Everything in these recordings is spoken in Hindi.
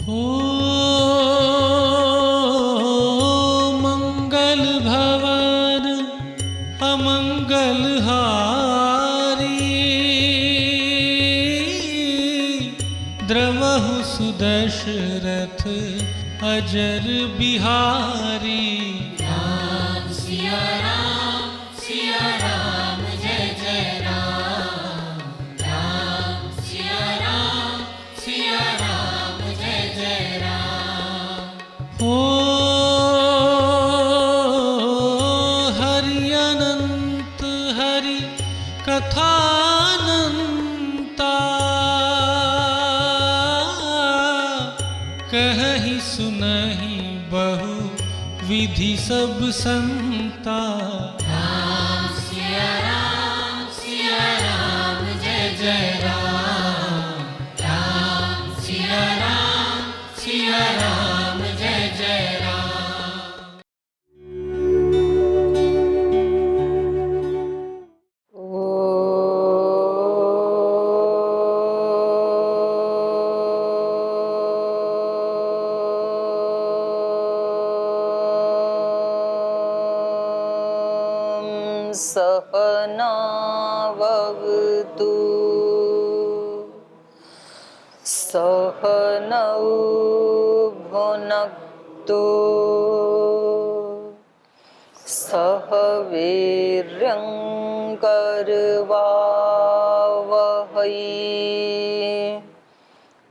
ओ मंगल भवन अमंगल हारी, द्रवहु सुदशरथ अजर बिहारी। राम सिया राम जय जय राम। राम सिया राम जय जय राम। ओ हरि अनंत हरि कथानंता, कहहि सुनहि बहु विधि सब संता। राम सिया राम जय जय राम। राम सिया राम जय जय राम। सहनावतु सहनौ भुनक्तु सह वीर्यं करवावहै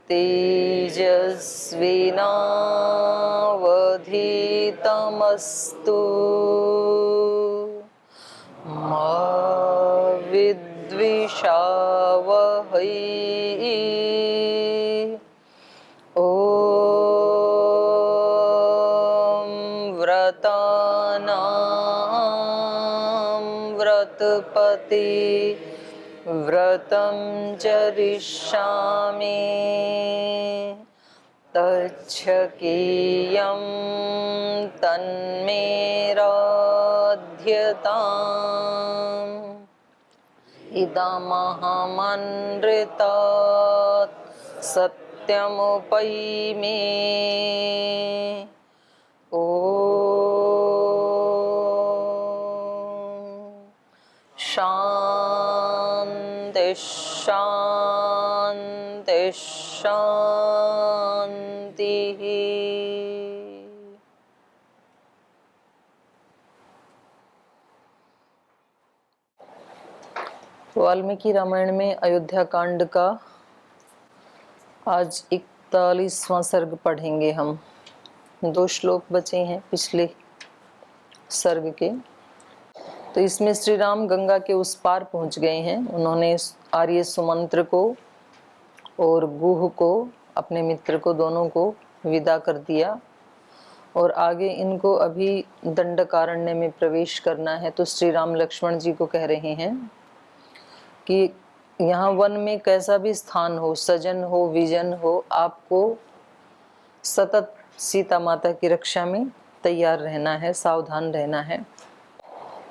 तेजस्विनावधीतमस्तु मा विद्विषावहै। ॐ व्रतानां व्रतपति व्रतं चरिष्यामि तच्छकीयं तन्मे राध्यताम्। इदमहमनृतात् सत्यमुपैमि। ॐ शान्ति शान्ति शान्तिः। वाल्मीकि रामायण में अयोध्या कांड का आज 41वां सर्ग पढ़ेंगे हम। 2 श्लोक बचे हैं पिछले सर्ग के। तो इसमें श्री राम गंगा के उस पार पहुंच गए हैं। उन्होंने आर्य सुमंत्र को और गुह को, अपने मित्र को, दोनों को विदा कर दिया और आगे इनको अभी दंडकारण्य में प्रवेश करना है। तो श्री राम लक्ष्मण जी को कह रहे हैं कि यहाँ वन में कैसा भी स्थान हो, सजन हो, विजन हो, आपको सतत सीता माता की रक्षा में तैयार रहना है, सावधान रहना है।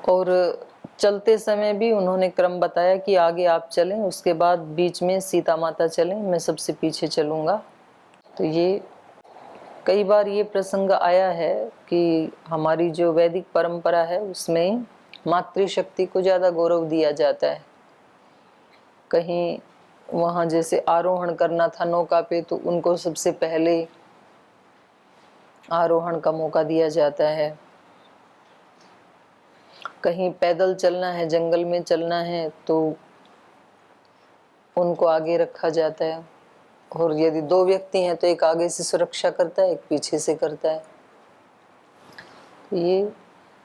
और चलते समय भी उन्होंने क्रम बताया कि आगे आप चलें, उसके बाद बीच में सीता माता चलें, मैं सबसे पीछे चलूँगा। तो ये कई बार ये प्रसंग आया है कि हमारी जो वैदिक परंपरा है उसमें मातृशक्ति को ज़्यादा गौरव दिया जाता है। कहीं वहाँ जैसे आरोहण करना था नौका पे तो उनको सबसे पहले आरोहण का मौका दिया जाता है। कहीं पैदल चलना है, जंगल में चलना है तो उनको आगे रखा जाता है। और यदि 2 व्यक्ति हैं तो एक आगे से सुरक्षा करता है, एक पीछे से करता है। तो ये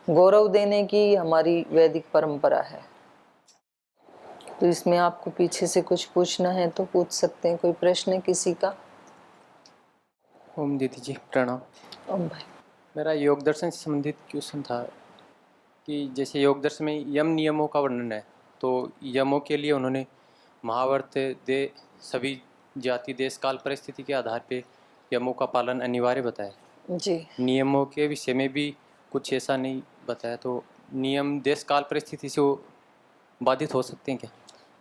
गौरव देने की हमारी वैदिक परंपरा है। तो इसमें आपको पीछे से कुछ पूछना है तो पूछ सकते हैं। कोई प्रश्न है किसी का? ओम दीदी जी प्रणाम। ओम भाई। मेरा योग दर्शन से संबंधित क्वेश्चन था कि जैसे योग दर्शन में यम नियमों का वर्णन है, तो यमों के लिए उन्होंने महाभारत दे सभी जाति देश काल परिस्थिति के आधार पे यमों का पालन अनिवार्य बताया जी। नियमों के विषय में भी कुछ ऐसा नहीं बताया, तो नियम देश काल परिस्थिति से वो बाधित हो सकते हैं क्या?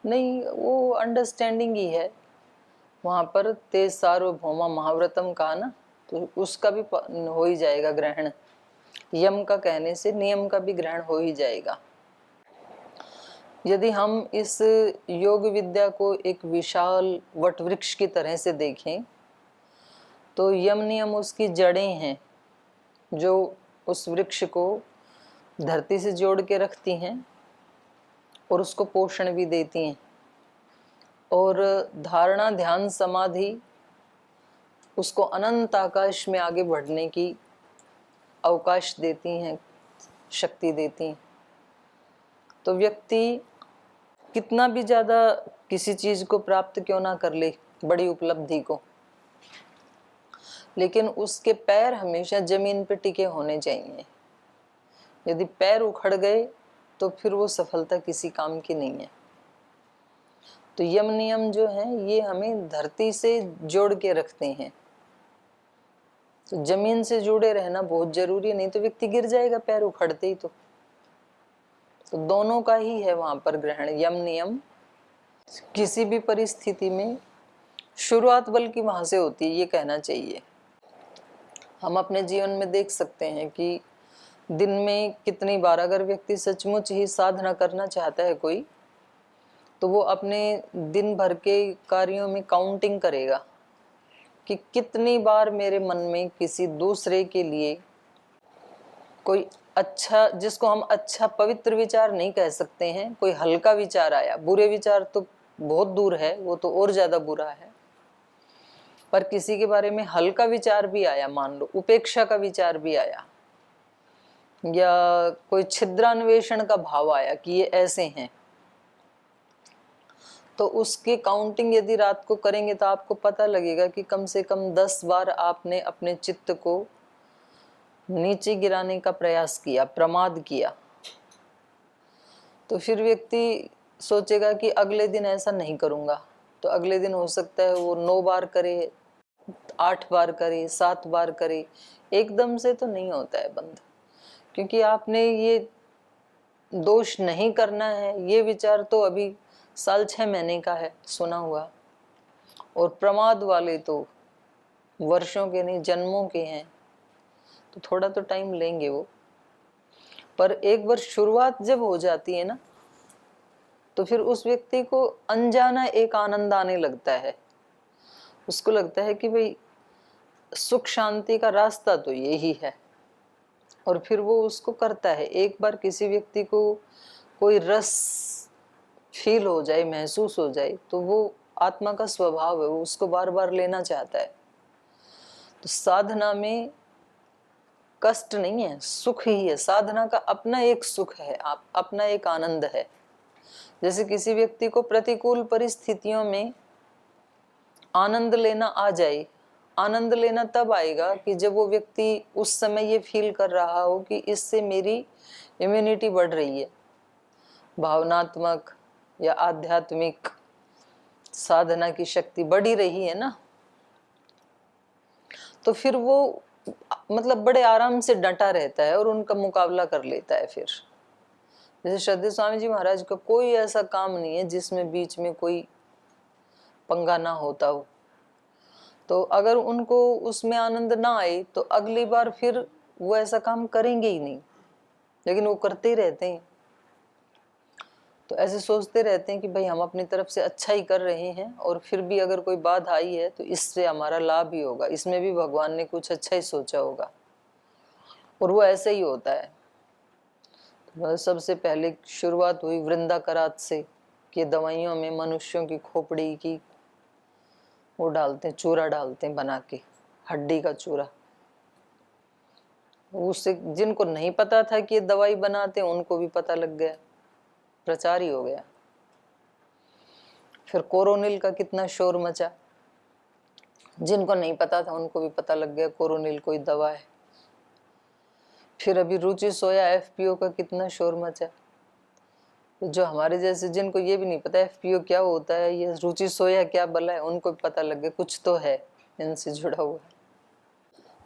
नहीं, वो अंडरस्टैंडिंग ही है वहाँ पर ते सार्वभौमा महाव्रतम कहा ना, तो उसका भी हो ही जाएगा ग्रहण। यम का कहने से नियम का भी ग्रहण हो ही जाएगा। यदि हम इस योग विद्या को एक विशाल वटवृक्ष की तरह से देखें तो यम नियम उसकी जड़ें हैं जो उस वृक्ष को धरती से जोड़ के रखती हैं और उसको पोषण भी देती हैं, और धारणा ध्यान समाधि उसको अनंत आकाश में आगे बढ़ने की अवकाश देती हैं, शक्ति देती हैं। तो व्यक्ति कितना भी ज़्यादा किसी चीज़ को प्राप्त क्यों ना कर ले, बड़ी उपलब्धि को, लेकिन उसके पैर हमेशा जमीन पे टिके होने चाहिए। यदि पैर उखड़ गए तो फिर वो सफलता किसी काम की नहीं है। तो यम नियम जो हैं ये हमें धरती से जोड़ के रखते हैं। तो जमीन से जुड़े रहना बहुत जरूरी है, नहीं तो व्यक्ति गिर जाएगा पैर उखड़ते ही। तो दोनों का ही है वहां पर ग्रहण। यम नियम किसी भी परिस्थिति में शुरुआत बल्कि वहां से होती है, ये कहना चाहिए। हम अपने जीवन में देख सकते हैं कि दिन में कितनी बार अगर व्यक्ति सचमुच ही साधना करना चाहता है कोई, तो वो अपने दिन भर के कार्यों में काउंटिंग करेगा कि कितनी बार मेरे मन में किसी दूसरे के लिए कोई अच्छा, जिसको हम अच्छा पवित्र विचार नहीं कह सकते हैं, कोई हल्का विचार आया। बुरे विचार तो बहुत दूर है, वो तो और ज्यादा बुरा है, पर किसी के बारे में हल्का विचार भी आया, मान लो उपेक्षा का विचार भी आया, या कोई छिद्रान्वेषण का भाव आया कि ये ऐसे हैं, तो उसकी काउंटिंग यदि रात को करेंगे तो आपको पता लगेगा कि कम से कम 10 बार आपने अपने चित्त को नीचे गिराने का प्रयास किया, प्रमाद किया। तो फिर व्यक्ति सोचेगा कि अगले दिन ऐसा नहीं करूंगा, तो अगले दिन हो सकता है वो 9 बार करे, 8 बार करे, 7 बार करे। एकदम से तो नहीं होता है बंद, क्योंकि आपने ये दोष नहीं करना है, ये विचार तो अभी साल 6 महीने का है सुना हुआ, और प्रमाद वाले तो वर्षों के नहीं जन्मों के हैं। तो थोड़ा तो टाइम लेंगे वो, पर एक बार शुरुआत जब हो जाती है ना, तो फिर उस व्यक्ति को अनजाना एक आनंद आने लगता है। उसको लगता है कि भाई सुख शांति का रास्ता तो यही है, और फिर वो उसको करता है। एक बार किसी व्यक्ति को कोई रस फील हो जाए, महसूस हो जाए, तो वो आत्मा का स्वभाव है, वो उसको बार बार लेना चाहता है। तो साधना में कष्ट नहीं है, सुख ही है। साधना का अपना एक सुख है, आप अपना एक आनंद है। जैसे किसी व्यक्ति को प्रतिकूल परिस्थितियों में आनंद लेना आ जाए, आनंद लेना तब आएगा कि जब वो व्यक्ति उस समय ये फील कर रहा हो कि इससे मेरी इम्यूनिटी बढ़ रही है, भावनात्मक या आध्यात्मिक साधना की शक्ति बढ़ी रही है ना, तो फिर वो मतलब बड़े आराम से डटा रहता है और उनका मुकाबला कर लेता है। फिर जैसे श्रद्धेय स्वामी जी महाराज का कोई ऐसा काम नहीं है जिसमें बीच में कोई पंगा ना होता हो, तो अगर उनको उसमें आनंद ना आए तो अगली बार फिर वो ऐसा काम करेंगे ही नहीं, लेकिन वो करते ही रहते हैं। तो ऐसे सोचते रहते हैं कि भाई हम अपनी तरफ से अच्छा ही कर रहे हैं, और फिर भी अगर कोई बात आई है तो इससे हमारा लाभ ही होगा, इसमें भी भगवान ने कुछ अच्छा ही सोचा होगा, और वो ऐसे ही होता है। तो सबसे पहले शुरुआत हुई वृंदाकरात से कि दवाइयों में मनुष्यों की खोपड़ी की वो डालते हैं, चूरा डालते हैं बना के, हड्डी का चूरा। उससे जिनको नहीं पता था कि ये दवाई बनाते हैं उनको भी पता लग गया, प्रचार ही हो गया। फिर कोरोनिल का कितना शोर मचा, जिनको नहीं पता था उनको भी पता लग गया कोरोनिल कोई दवा है। फिर अभी रुचि सोया एफपीओ का कितना शोर मचा, जो हमारे जैसे जिनको ये भी नहीं पता एफपीओ क्या होता है, ये रुचि सोया क्या भला है, उनको भी पता लग गया कुछ तो है इनसे जुड़ा हुआ है।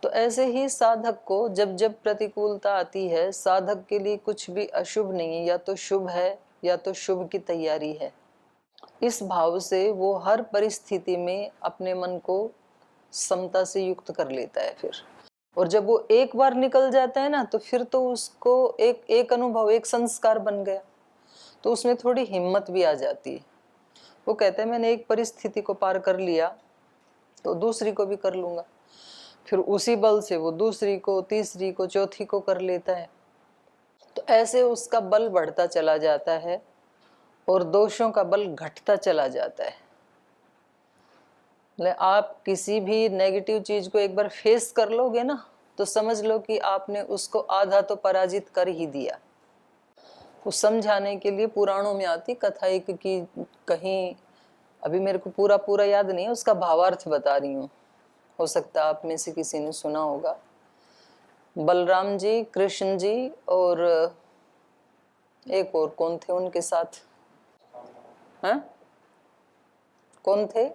तो ऐसे ही साधक को जब जब प्रतिकूलता आती है, साधक के लिए कुछ भी अशुभ नहीं है, या तो शुभ है या तो शुभ की तैयारी है। इस भाव से वो हर परिस्थिति में अपने मन को समता से युक्त कर लेता है फिर। और जब वो एक बार निकल जाता है ना, तो फिर तो उसको एक अनुभव, एक संस्कार बन गया, तो उसमें थोड़ी हिम्मत भी आ जाती है। वो कहता है मैंने एक परिस्थिति को पार कर लिया तो दूसरी को भी कर लूंगा। फिर उसी बल से वो दूसरी को, तीसरी को, चौथी को कर लेता है। तो ऐसे उसका बल बढ़ता चला जाता है और दोषों का बल घटता चला जाता है। आप किसी भी नेगेटिव चीज को एक बार फेस कर लोगे ना, तो समझ लो कि आपने उसको आधा तो पराजित कर ही दिया। कुछ समझाने के लिए पुराणों में आती कथा एक की, कहीं अभी मेरे को पूरा याद नहीं है, उसका भावार्थ बता रही हूँ, हो सकता है आप में से किसी ने सुना होगा। बलराम जी, कृष्ण जी और एक और कौन थे उनके साथ, हैं? कौन थे?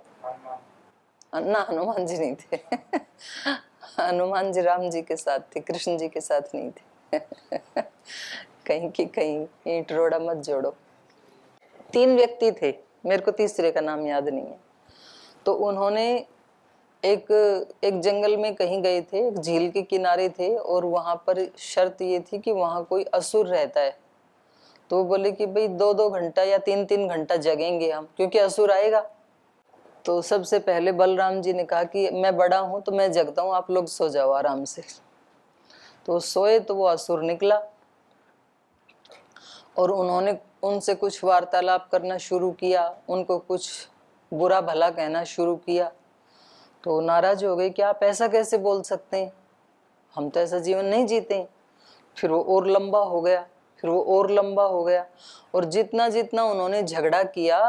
ना, हनुमान जी नहीं थे। हनुमान जी राम जी के साथ थे, कृष्ण जी के साथ नहीं थे। कहीं की कहीं ईंट रोड़ा मत जोड़ो। 3 व्यक्ति थे, मेरे को तीसरे का नाम याद नहीं है। तो उन्होंने एक जंगल में कहीं गए थे, एक झील के किनारे थे, और वहां पर शर्त ये थी कि वहां कोई असुर रहता है। तो वो बोले कि भाई 2-2 घंटा या 3-3 घंटा जगेंगे हम, क्योंकि असुर आएगा। तो सबसे पहले बलराम जी ने कहा कि मैं बड़ा हूं तो मैं जगता हूं, आप लोग सो जाओ आराम से। तो सोए तो वो असुर निकला और उन्होंने उनसे कुछ वार्तालाप करना शुरू किया, उनको कुछ बुरा भला कहना शुरू किया। तो नाराज हो गए कि आप ऐसा कैसे बोल सकते हैं, हम तो ऐसा जीवन नहीं जीते। फिर वो और लंबा हो गया, फिर वो और लंबा हो गया, और जितना जितना उन्होंने झगड़ा किया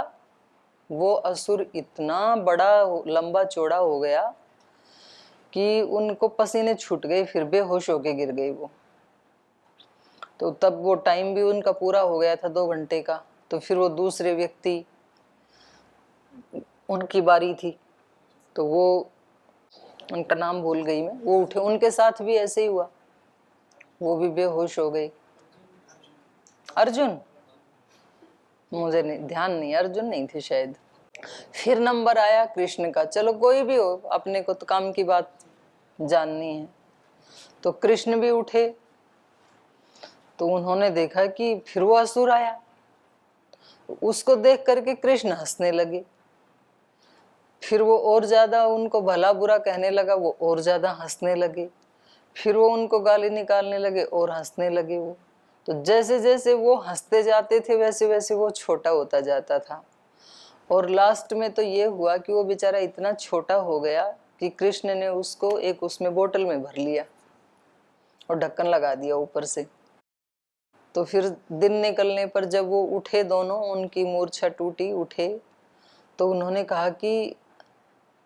वो असुर इतना बड़ा लंबा चौड़ा हो गया कि उनको पसीने छूट गए, फिर बेहोश होके गिर गई वो। तो तब वो टाइम भी उनका पूरा हो गया था 2 घंटे का। तो फिर वो दूसरे व्यक्ति, उनकी बारी थी, तो वो, उनका नाम भूल गई मैं, वो उठे, उनके साथ भी ऐसे ही हुआ, वो भी बेहोश हो गए। अर्जुन, मुझे नहीं ध्यान नहीं, अर्जुन नहीं थे शायद। फिर नंबर आया कृष्ण का, चलो कोई भी हो, अपने को तो काम की बात जाननी है। तो कृष्ण भी उठे, तो उन्होंने देखा कि फिर वो असुर आया। उसको देख करके कृष्ण हंसने लगे, फिर वो और ज्यादा उनको भला बुरा कहने लगा, वो और ज्यादा हंसने लगे, फिर वो उनको गाली निकालने लगे और हंसने लगे वो। तो जैसे जैसे वो हंसते जाते थे वैसे वैसे वो छोटा होता जाता था, और लास्ट में तो ये हुआ कि वो बेचारा इतना छोटा हो गया कि कृष्ण ने उसको एक उसमें बोतल में भर लिया और ढक्कन लगा दिया ऊपर से। तो फिर दिन निकलने पर जब वो उठे दोनों, उनकी मूर्छा टूटी, उठे, तो उन्होंने कहा कि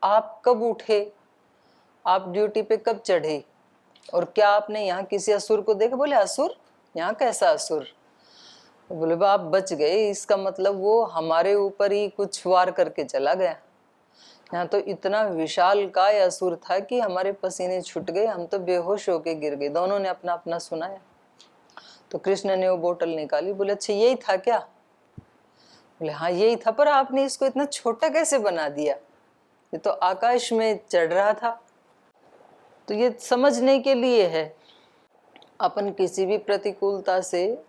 आप कब उठे, आप ड्यूटी पे कब चढ़े, और क्या आपने यहाँ किसी असुर को देखा? बोले असुर, यहाँ कैसा असुर? बोले आप बच गए, इसका मतलब वो हमारे ऊपर ही कुछ वार करके चला गया। यहाँ तो इतना विशाल काय असुर था कि हमारे पसीने छूट गए, हम तो बेहोश होके गिर गए। दोनों ने अपना अपना सुनाया। तो कृष्ण ने वो बोतल निकाली, बोले अच्छा यही था क्या? बोले हाँ यही था, पर आपने इसको इतना छोटा कैसे बना दिया, ये तो आकाश में चढ़ रहा था। तो ये समझने के लिए है, अपन किसी भी प्रतिकूलता से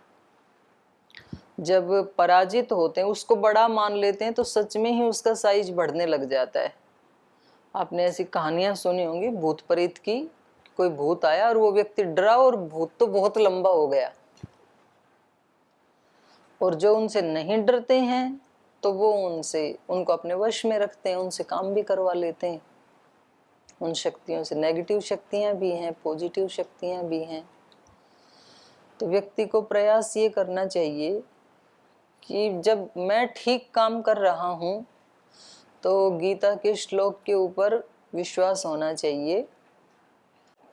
जब पराजित होते हैं, उसको बड़ा मान लेते हैं, तो सच में ही उसका साइज बढ़ने लग जाता है। आपने ऐसी कहानियां सुनी होंगी भूत प्रेत की, कोई भूत आया और वो व्यक्ति डरा और भूत तो बहुत लंबा हो गया। और जो उनसे नहीं डरते हैं तो वो उनको अपने वश में रखते हैं, उनसे काम भी करवा लेते हैं। उन शक्तियों से नेगेटिव शक्तियां भी हैं, पॉजिटिव शक्तियां भी हैं। तो व्यक्ति को प्रयास ये करना चाहिए कि जब मैं ठीक काम कर रहा हूँ तो गीता के श्लोक के ऊपर विश्वास होना चाहिए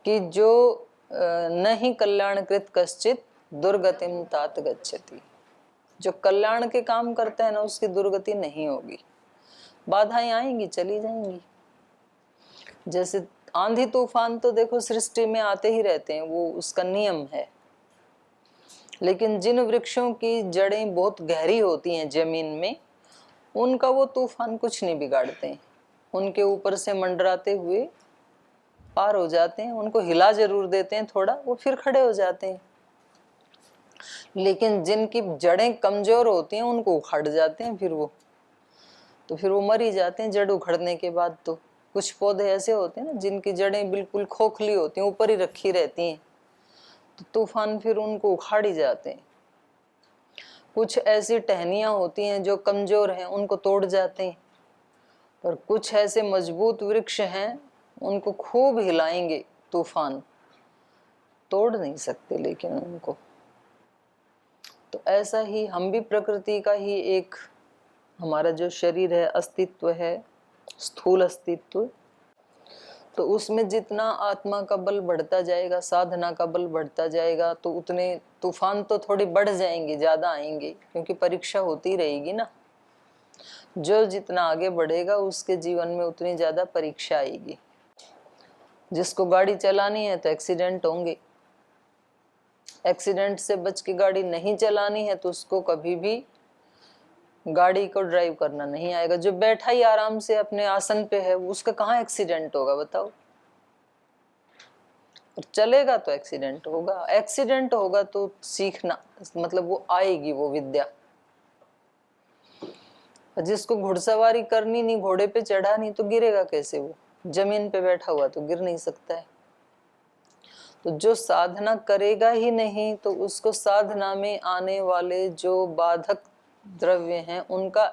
कि जो न ही कल्याणकृत कश्चित दुर्गतिम तात गच्छति। जो कल्याण के काम करता है ना, उसकी दुर्गति नहीं होगी। बाधाएं आएंगी, चली जाएंगी। जैसे आंधी तूफान तो देखो सृष्टि में आते ही रहते हैं, वो उसका नियम है। लेकिन जिन वृक्षों की जड़ें बहुत गहरी होती हैं जमीन में, उनका वो तूफान कुछ नहीं बिगाड़ते हैं, उनके ऊपर से मंडराते हुए पार हो जाते हैं। उनको हिला जरूर देते हैं थोड़ा, वो फिर खड़े हो जाते हैं। लेकिन जिनकी जड़ें कमजोर होती हैं उनको उखाड़ जाते हैं फिर वो, तो फिर वो मर ही जाते हैं जड़ उखड़ने के बाद। तो कुछ पौधे ऐसे होते हैं ना जिनकी जड़ें बिल्कुल खोखली होती हैं, ऊपर ही रखी रहती हैं, तो तूफान फिर उनको उखाड़ ही जाते हैं। कुछ ऐसी टहनियां होती हैं जो कमजोर हैं, उनको तोड़ जाते हैं। पर कुछ ऐसे मजबूत वृक्ष हैं, उनको खूब हिलाएंगे तूफान, तोड़ नहीं सकते लेकिन उनको। तो ऐसा ही हम भी प्रकृति का ही एक, हमारा जो शरीर है, अस्तित्व है, स्थूल अस्तित्व, तो उसमें जितना आत्मा का बल बढ़ता जाएगा, साधना का बल बढ़ता जाएगा, तो उतने तूफान तो थोड़ी बढ़ जाएंगे, ज्यादा आएंगे, क्योंकि परीक्षा होती रहेगी ना। जो जितना आगे बढ़ेगा उसके जीवन में उतनी ज्यादा परीक्षा आएगी। जिसको गाड़ी चलानी है तो एक्सीडेंट होंगे, एक्सीडेंट से बच के गाड़ी नहीं चलानी है तो उसको कभी भी गाड़ी को ड्राइव करना नहीं आएगा। जो बैठा ही आराम से अपने आसन पे है उसका कहाँ एक्सीडेंट होगा बताओ? और चलेगा तो एक्सीडेंट होगा। एक्सीडेंट होगा तो सीखना, मतलब वो आएगी वो विद्या। जिसको घुड़सवारी करनी नहीं, घोड़े पे चढ़ा नहीं, तो गिरेगा कैसे? वो जमीन पे बैठा हुआ तो गिर नहीं सकता है। तो जो साधना करेगा ही नहीं तो उसको साधना में आने वाले जो बाधक द्रव्य हैं उनका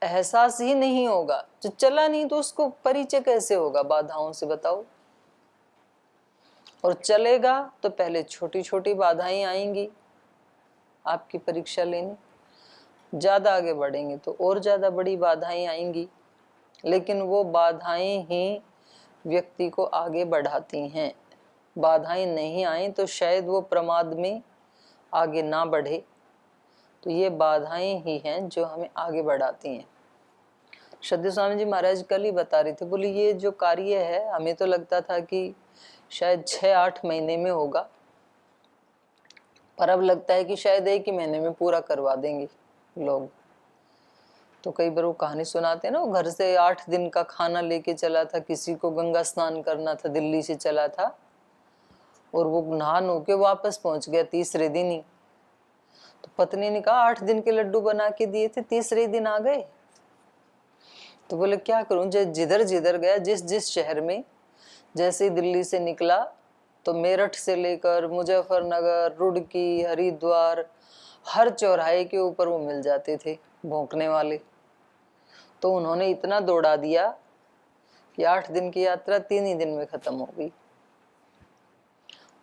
एहसास ही नहीं होगा। जो चला नहीं तो उसको परिचय कैसे होगा बाधाओं से बताओ? और चलेगा तो पहले छोटी छोटी बाधाएं आएंगी आपकी परीक्षा लेने, ज्यादा आगे बढ़ेंगे तो और ज्यादा बड़ी बाधाएं आएंगी, लेकिन वो बाधाएं ही व्यक्ति को आगे बढ़ाती हैं। बाधाएं नहीं आए तो शायद वो प्रमाद में आगे ना बढ़े। तो ये बाधाएं ही हैं जो हमें आगे बढ़ाती हैं। श्रद्धेय स्वामी जी महाराज कल ही बता रहे थे, बोले ये जो कार्य है हमें तो लगता था कि शायद 6-8 महीने में होगा, पर अब लगता है कि शायद 1 ही महीने में पूरा करवा देंगे लोग। तो कई बार वो कहानी सुनाते हैं ना, वो घर से 8 दिन का खाना लेके चला था, किसी को गंगा स्नान करना था, दिल्ली से चला था, और वो नहा नो के वापस पहुंच गया तीसरे दिन ही। तो पत्नी ने कहा 8 दिन के लड्डू बना के दिए थे, तीसरे दिन आ गए। तो बोले क्या करूं, जिधर जिधर गया, जिस जिस शहर में, जैसे ही दिल्ली से निकला तो मेरठ से लेकर मुजफ्फरनगर, रुड़की, हरिद्वार, हर चौराहे के ऊपर वो मिल जाते थे भौंकने वाले। तो उन्होंने इतना दौड़ा दिया कि 8 दिन की यात्रा 3 ही दिन में खत्म हो गई।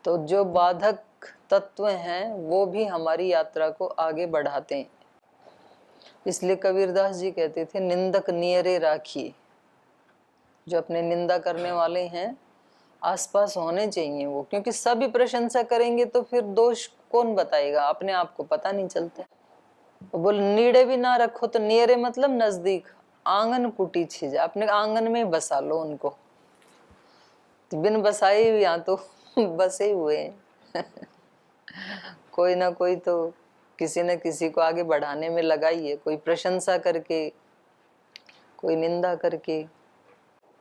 तो जो बाधक तत्व हैं वो भी हमारी यात्रा को आगे बढ़ाते हैं। इसलिए कबीरदास जी कहते थे, निंदक नियरे राखिए। जो अपने निंदा करने वाले हैं आसपास होने चाहिए वो, क्योंकि सभी प्रशंसा करेंगे तो फिर दोष कौन बताएगा? अपने आप को पता नहीं चलता। बोल नीड़े भी ना रखो तो नियरे मतलब नजदीक, आंगन कुटी चीज, अपने आंगन में बसा लो उनको। तो बिन बसाए यहाँ तो बसे हुए हैं कोई ना कोई तो किसी न किसी को आगे बढ़ाने में लगा ही है, कोई प्रशंसा करके, कोई निंदा करके।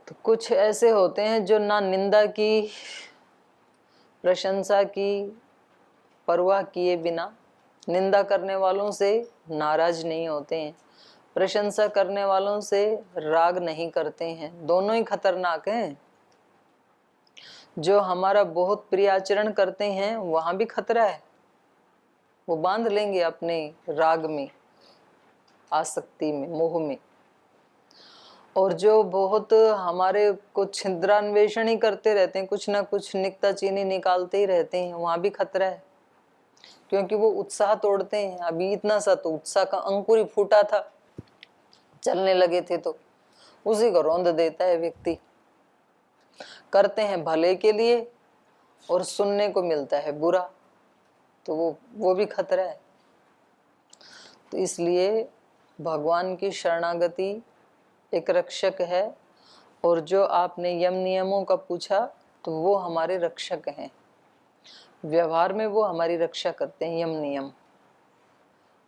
तो कुछ ऐसे होते हैं जो ना निंदा की, प्रशंसा की परवाह किए बिना निंदा करने वालों से नाराज नहीं होते हैं, प्रशंसा करने वालों से राग नहीं करते हैं। दोनों ही खतरनाक हैं। जो हमारा बहुत प्रिय आचरण करते हैं वहां भी खतरा है, वो बांध लेंगे अपने राग में, आसक्ति में, मोह में। और जो बहुत हमारे को छिद्रान्वेषण ही करते रहते हैं, कुछ ना कुछ निकता चीनी निकालते ही रहते हैं, वहां भी खतरा है, क्योंकि वो उत्साह तोड़ते हैं। अभी इतना सा तो उत्साह का अंकुर ही फूटा था, चलने लगे थे तो उसी को रौंद देता है व्यक्ति। करते हैं भले के लिए और सुनने को मिलता है बुरा, तो वो भी खतरा है। तो इसलिए भगवान की शरणागति एक रक्षक है। और जो आपने यम नियमों का पूछा तो वो हमारे रक्षक हैं, व्यवहार में वो हमारी रक्षा करते हैं। यम नियम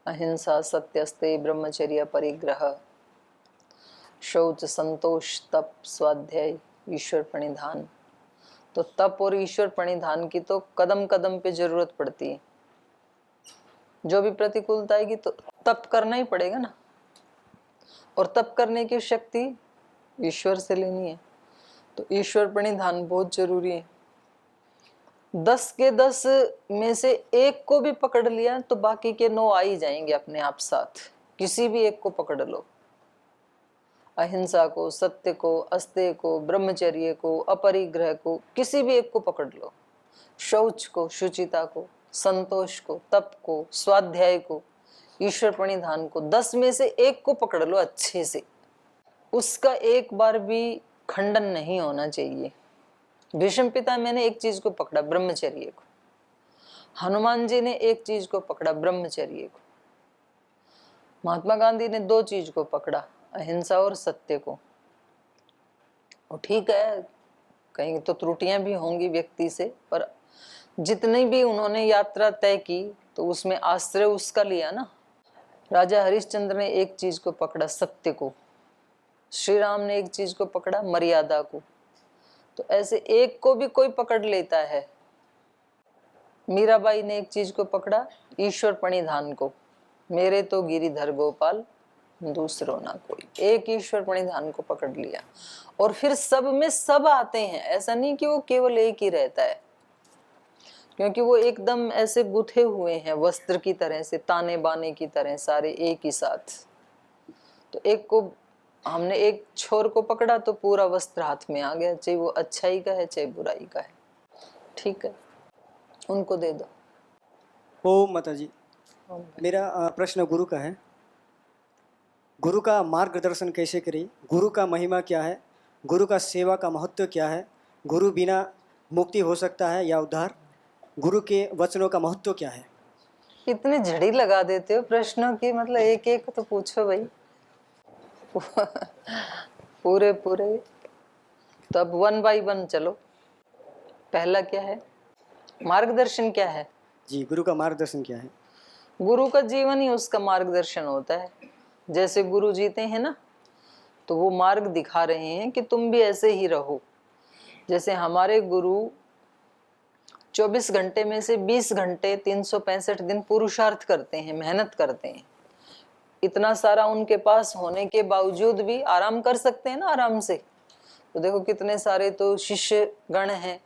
अहिंसा, सत्यस्ते, ब्रह्मचर्य, परिग्रह, शौच, संतोष, तप, स्वाध्याय, ईश्वर प्रणिधान। तो तप और ईश्वर प्रणिधान की तो कदम कदम पे जरूरत पड़ती है। जो भी प्रतिकूलता आएगी तो तप करना ही पड़ेगा ना, और तप करने की शक्ति ईश्वर से लेनी है। तो ईश्वर प्रणिधान बहुत जरूरी है। 10 के 10 में से एक को भी पकड़ लिया तो बाकी के 9 आ ही जाएंगे अपने आप साथ। किसी भी एक को पकड़ लो, अहिंसा को, सत्य को, अस्तेय को, ब्रह्मचर्य को, अपरिग्रह को, किसी भी एक को पकड़ लो। शौच को, शुचिता को, संतोष को, तप को, स्वाध्याय को, ईश्वर प्रणिधान को, 10 में से एक को पकड़ लो अच्छे से। उसका एक बार भी खंडन नहीं होना चाहिए। भीष्म पिता मैंने एक चीज को पकड़ा, ब्रह्मचर्य को। हनुमान जी ने एक चीज को पकड़ा, ब्रह्मचर्य को। महात्मा गांधी ने 2 चीज को पकड़ा, अहिंसा और सत्य को। और ठीक है, कहीं तो त्रुटियां भी होंगी व्यक्ति से, पर जितनी भी उन्होंने यात्रा तय की तो उसमें आश्रय उसका लिया ना। राजा हरिश्चंद्र ने एक चीज को पकड़ा, सत्य को। श्री राम ने एक चीज को पकड़ा, मर्यादा को। तो ऐसे एक को भी कोई पकड़ लेता है। मीराबाई ने एक चीज को पकड़ा, ईश्वर प्रणिधान को। मेरे तो गिरिधर गोपाल, दूसरों ना कोई। एक ईश्वर प्रणिधान को पकड़ लिया। और फिर सब में सब आते हैं, ऐसा नहीं कि वो केवल एक ही रहता है, क्योंकि वो एकदम ऐसे गुथे हुए हैं वस्त्र की तरह से, ताने बाने की तरह, सारे एक ही साथ। तो एक को हमने एक छोर को पकड़ा तो पूरा वस्त्र हाथ में आ गया, चाहे वो अच्छाई का है चाहे बुराई का है। ठीक है, उनको दे दो। ओम माता जी, मेरा प्रश्न गुरु का है। गुरु का मार्गदर्शन कैसे करें? गुरु का महिमा क्या है? गुरु का सेवा का महत्व क्या है? गुरु बिना मुक्ति हो सकता है या उद्धार? गुरु के वचनों का महत्व क्या है? इतनी झड़ी लगा देते हो प्रश्नों की, मतलब एक एक तो पूछो भाई। पूरे पूरे। तो अब 1 बाय 1 चलो। पहला क्या है? मार्गदर्शन क्या है? जी, गुरु का मार्गदर्शन क्या है? गुरु का जीवन ही उसका मार्गदर्शन होता है। जैसे गुरु जीते हैं ना, तो वो मार्ग दिखा रहे हैं कि तुम भी ऐसे ही रहो। जैसे हमारे गुरु 24 घंटे में से 20 घंटे 365 दिन पुरुषार्थ करते हैं, मेहनत करते हैं। इतना सारा उनके पास होने के बावजूद भी आराम कर सकते हैं ना आराम से। तो देखो कितने सारे तो शिष्य गण हैं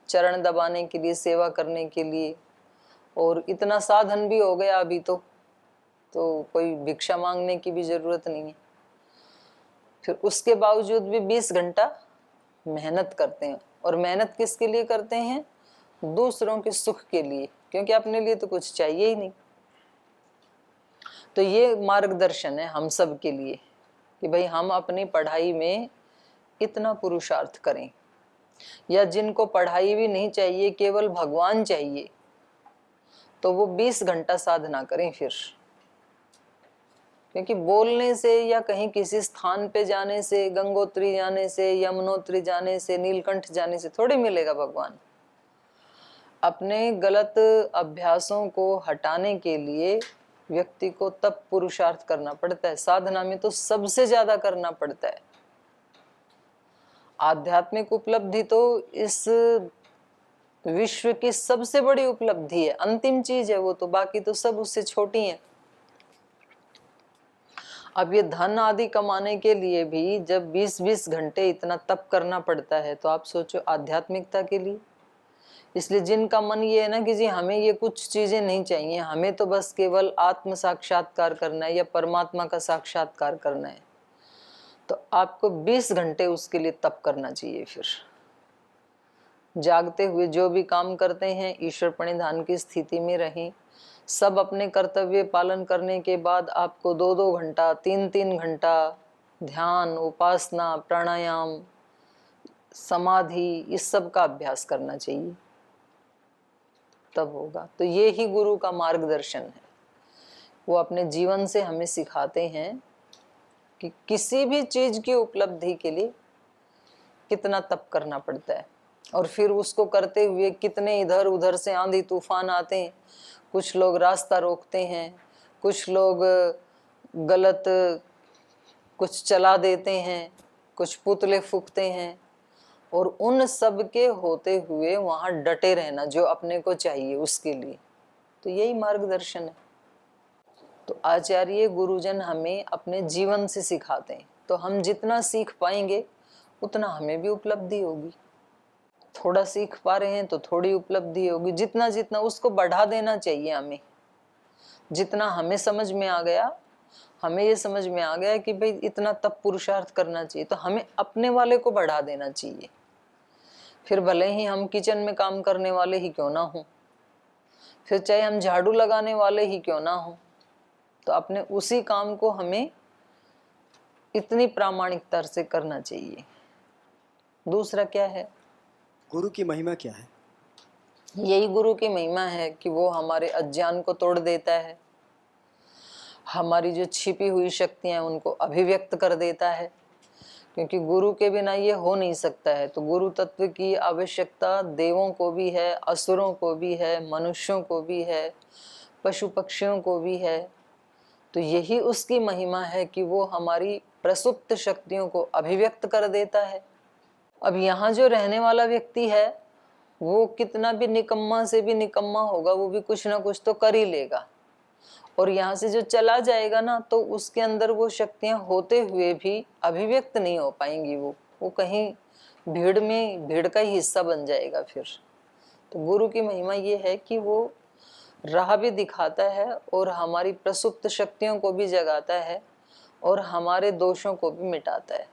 चरण दबाने के लिए, सेवा करने के लिए, और इतना साधन भी हो गया अभी तो कोई भिक्षा मांगने की भी जरूरत नहीं है। फिर उसके बावजूद भी 20 घंटा मेहनत करते हैं। और मेहनत किसके लिए करते हैं? दूसरों के सुख के लिए, क्योंकि अपने लिए तो कुछ चाहिए ही नहीं। तो ये मार्गदर्शन है हम सब के लिए कि भाई हम अपनी पढ़ाई में इतना पुरुषार्थ करें। या जिनको पढ़ाई भी नहीं चाहिए, केवल भगवान चाहिए, तो वो 20 घंटा साधना करें फिर। क्योंकि बोलने से या कहीं किसी स्थान पे जाने से, गंगोत्री जाने से, यमुनोत्री जाने से, नीलकंठ जाने से थोड़ी मिलेगा भगवान। अपने गलत अभ्यासों को हटाने के लिए व्यक्ति को तब पुरुषार्थ करना पड़ता है। साधना में तो सबसे ज्यादा करना पड़ता है। आध्यात्मिक उपलब्धि तो इस विश्व की सबसे बड़ी उपलब्धि है, अंतिम चीज है वो तो, बाकी तो सब उससे छोटी है। अब ये धन आदि कमाने के लिए भी जब 20-20 घंटे इतना तप करना पड़ता है, तो आप सोचो आध्यात्मिकता के लिए। इसलिए जिनका मन ये है ना कि जी हमें ये कुछ चीजें नहीं चाहिए, हमें तो बस केवल आत्म साक्षात्कार करना है या परमात्मा का साक्षात्कार करना है, तो आपको 20 घंटे उसके लिए तप करना चाहिए। फिर जागते हुए जो भी काम करते हैं ईश्वर प्रणिधान की स्थिति में रहें। सब अपने कर्तव्य पालन करने के बाद आपको 2-2 घंटा 3-3 घंटा ध्यान, उपासना, प्राणायाम, समाधि, इस सब का अभ्यास करना चाहिए, तब होगा। तो ये ही गुरु का मार्गदर्शन है। वो अपने जीवन से हमें सिखाते हैं कि किसी भी चीज की उपलब्धि के लिए कितना तप करना पड़ता है, और फिर उसको करते हुए कितने इधर उधर से आंधी तूफान आते हैं। कुछ लोग रास्ता रोकते हैं, कुछ लोग गलत कुछ चला देते हैं, कुछ पुतले फूकते हैं, और उन सब के होते हुए वहाँ डटे रहना जो अपने को चाहिए उसके लिए, तो यही मार्गदर्शन है। तो आचार्य गुरुजन हमें अपने जीवन से सिखाते हैं, तो हम जितना सीख पाएंगे उतना हमें भी उपलब्धि होगी। थोड़ा सीख पा रहे हैं तो थोड़ी उपलब्धि होगी, जितना जितना उसको बढ़ा देना चाहिए हमें। जितना हमें समझ में आ गया, हमें ये समझ में आ गया कि भाई इतना तप पुरुषार्थ करना चाहिए, तो हमें अपने वाले को बढ़ा देना चाहिए। फिर भले ही हम किचन में काम करने वाले ही क्यों ना हो, फिर चाहे हम झाड़ू लगाने वाले ही क्यों ना हो, तो अपने उसी काम को हमें इतनी प्रामाणिकता से करना चाहिए। दूसरा क्या है? गुरु की महिमा क्या है? यही गुरु की महिमा है कि वो हमारे अज्ञान को तोड़ देता है, हमारी जो छिपी हुई शक्तियां उनको अभिव्यक्त कर देता है, क्योंकि गुरु के बिना ये हो नहीं सकता है। तो गुरु तत्व की आवश्यकता देवों को भी है, असुरों को भी है, मनुष्यों को भी है, पशु पक्षियों को भी है। तो यही उसकी महिमा है कि वो हमारी प्रसुप्त शक्तियों को अभिव्यक्त कर देता है। अब यहाँ जो रहने वाला व्यक्ति है वो कितना भी निकम्मा से भी निकम्मा होगा, वो भी कुछ ना कुछ तो कर ही लेगा, और यहाँ से जो चला जाएगा ना, तो उसके अंदर वो शक्तियाँ होते हुए भी अभिव्यक्त नहीं हो पाएंगी। वो कहीं भीड़ में भीड़ का ही हिस्सा बन जाएगा फिर। तो गुरु की महिमा ये है कि वो राह भी दिखाता है और हमारी प्रसुप्त शक्तियों को भी जगाता है और हमारे दोषों को भी मिटाता है।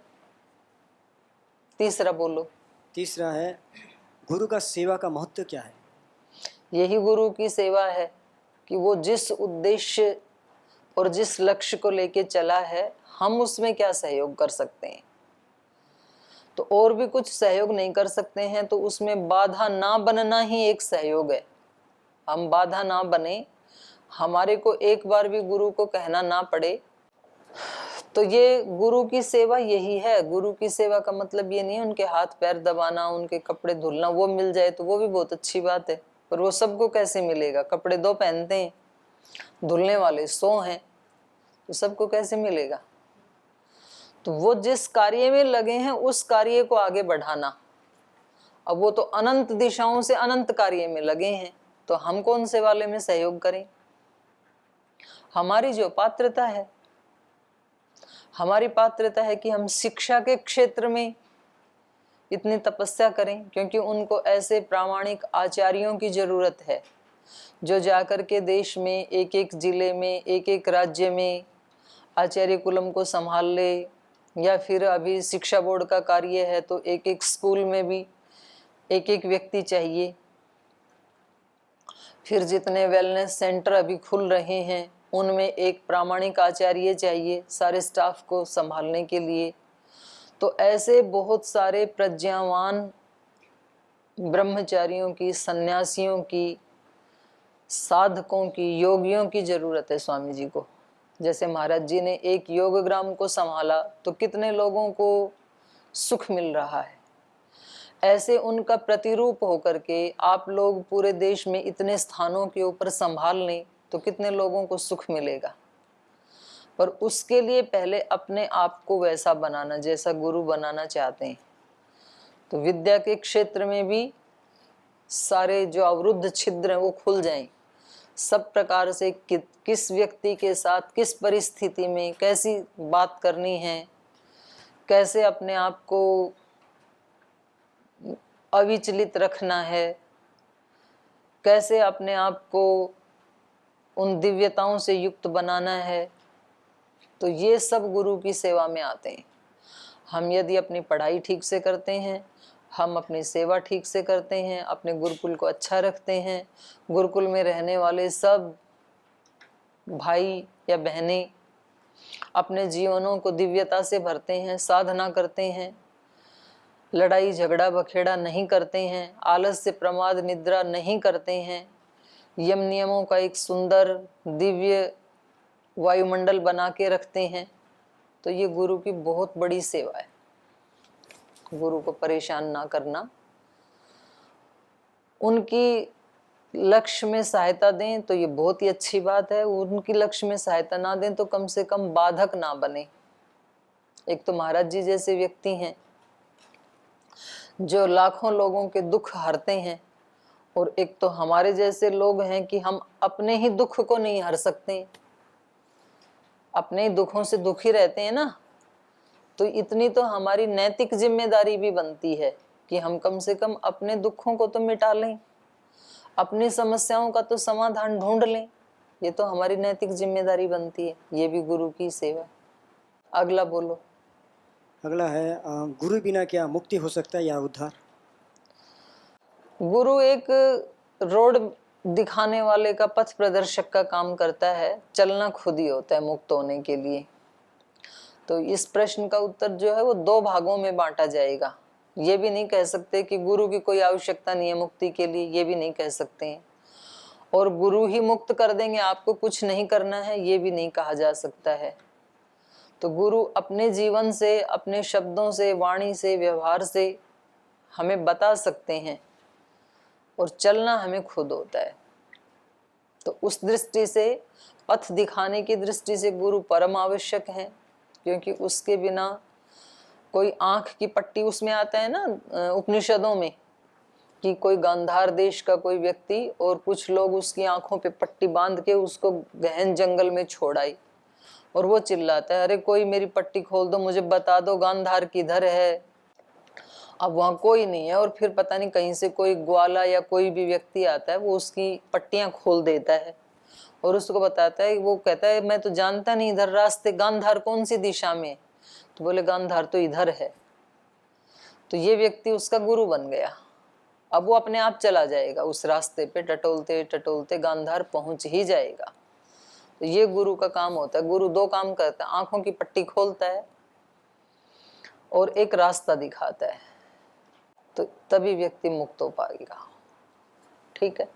तीसरा बोलो। तीसरा है, गुरु का सेवा का महत्व क्या है? यही गुरु की सेवा है कि वो जिस उद्देश्य और जिस लक्ष्य को लेके चला है, हम उसमें क्या सहयोग कर सकते हैं। तो और भी कुछ सहयोग नहीं कर सकते हैं, तो उसमें बाधा ना बनना ही एक सहयोग है। हम बाधा ना बने, हमारे को एक बार भी गुरु को कहना ना पड़े, तो ये गुरु की सेवा यही है। गुरु की सेवा का मतलब ये नहीं है उनके हाथ पैर दबाना, उनके कपड़े धुलना। वो मिल जाए तो वो भी बहुत अच्छी बात है, पर वो सबको कैसे मिलेगा? कपड़े 2 पहनते हैं, धुलने वाले 100 हैं, तो सबको कैसे मिलेगा? तो वो जिस कार्य में लगे हैं उस कार्य को आगे बढ़ाना। अब वो तो अनंत दिशाओं से अनंत कार्य में लगे हैं, तो हम कौन से वाले में सहयोग करें? हमारी जो पात्रता है, हमारी पात्रता है कि हम शिक्षा के क्षेत्र में इतनी तपस्या करें, क्योंकि उनको ऐसे प्रामाणिक आचार्यों की जरूरत है जो जाकर के देश में एक एक जिले में, एक एक राज्य में आचार्य कुलम को संभाल ले, या फिर अभी शिक्षा बोर्ड का कार्य है तो एक एक स्कूल में भी एक एक व्यक्ति चाहिए। फिर जितने वेलनेस सेंटर अभी खुल रहे हैं उनमें एक प्रामाणिक आचार्य चाहिए सारे स्टाफ को संभालने के लिए। तो ऐसे बहुत सारे प्रज्ञावान ब्रह्मचारियों की, सन्यासियों की, साधकों की, योगियों की जरूरत है स्वामी जी को। जैसे महाराज जी ने एक योग ग्राम को संभाला तो कितने लोगों को सुख मिल रहा है। ऐसे उनका प्रतिरूप होकर के आप लोग पूरे देश में इतने स्थानों के ऊपर संभाल लें तो कितने लोगों को सुख मिलेगा। पर उसके लिए पहले अपने आप को वैसा बनाना जैसा गुरु बनाना चाहते हैं। तो विद्या के क्षेत्र में भी सारे जो अवरुद्ध छिद्र हैं वो खुल जाएं। सब प्रकार से किस व्यक्ति के साथ किस परिस्थिति में कैसी बात करनी है, कैसे अपने आप को अविचलित रखना है, कैसे अपने आप को उन दिव्यताओं से युक्त बनाना है, तो ये सब गुरु की सेवा में आते हैं। हम यदि अपनी पढ़ाई ठीक से करते हैं, हम अपनी सेवा ठीक से करते हैं, अपने गुरुकुल को अच्छा रखते हैं, गुरुकुल में रहने वाले सब भाई या बहनें अपने जीवनों को दिव्यता से भरते हैं, साधना करते हैं, लड़ाई झगड़ा बखेड़ा नहीं करते हैं, आलस से प्रमाद निद्रा नहीं करते हैं, यम नियमों का एक सुंदर दिव्य वायुमंडल बना के रखते हैं, तो ये गुरु की बहुत बड़ी सेवा है। गुरु को परेशान ना करना, उनकी लक्ष्य में सहायता दें तो ये बहुत ही अच्छी बात है, उनकी लक्ष्य में सहायता ना दें तो कम से कम बाधक ना बने। एक तो महाराज जी जैसे व्यक्ति हैं जो लाखों लोगों के दुख हरते हैं, और एक तो हमारे जैसे लोग हैं कि हम अपने ही दुख को नहीं हर सकते, अपने ही दुखों से दुखी रहते हैं ना। तो इतनी तो हमारी नैतिक जिम्मेदारी भी बनती है कि हम कम से कम अपने दुखों को तो मिटा लें, अपनी समस्याओं का तो समाधान ढूंढ लें। ये तो हमारी नैतिक जिम्मेदारी बनती है, ये भी गुरु की सेवा। अगला बोलो। अगला है गुरु बिना क्या मुक्ति हो सकता है या उद्धार? गुरु एक रोड दिखाने वाले का, पथ प्रदर्शक का काम करता है, चलना खुद ही होता है मुक्त होने के लिए। तो इस प्रश्न का उत्तर जो है वो 2 भागों में बांटा जाएगा। ये भी नहीं कह सकते कि गुरु की कोई आवश्यकता नहीं है मुक्ति के लिए, ये भी नहीं कह सकते हैं। और गुरु ही मुक्त कर देंगे, आपको कुछ नहीं करना है, ये भी नहीं कहा जा सकता है। तो गुरु अपने जीवन से, अपने शब्दों से, वाणी से, व्यवहार से हमें बता सकते हैं, और चलना हमें खुद होता है। तो उस दृष्टि से, पथ दिखाने की दृष्टि से गुरु परम आवश्यक है, क्योंकि उसके बिना कोई आंख की पट्टी, उसमें आता है ना उपनिषदों में कि कोई गांधार देश का कोई व्यक्ति और कुछ लोग उसकी आंखों पे पट्टी बांध के उसको गहन जंगल में छोड़ आई, और वो चिल्लाता है, अरे कोई मेरी पट्टी खोल दो, मुझे बता दो गांधार किधर है। अब वहां कोई नहीं है, और फिर पता नहीं कहीं से कोई ग्वाला या कोई भी व्यक्ति आता है, वो उसकी पट्टियां खोल देता है और उसको बताता है। वो कहता है मैं तो जानता नहीं इधर रास्ते, गांधार कौन सी दिशा में? तो बोले गांधार तो इधर है। तो ये व्यक्ति उसका गुरु बन गया। अब वो अपने आप चला जाएगा उस रास्ते पे, टटोलते टटोलते गांधार पहुंच ही जाएगा। तो ये गुरु का काम होता है। गुरु 2 काम करता है, आंखों की पट्टी खोलता है और एक रास्ता दिखाता है, तो तभी व्यक्ति मुक्त हो पाएगा। ठीक है।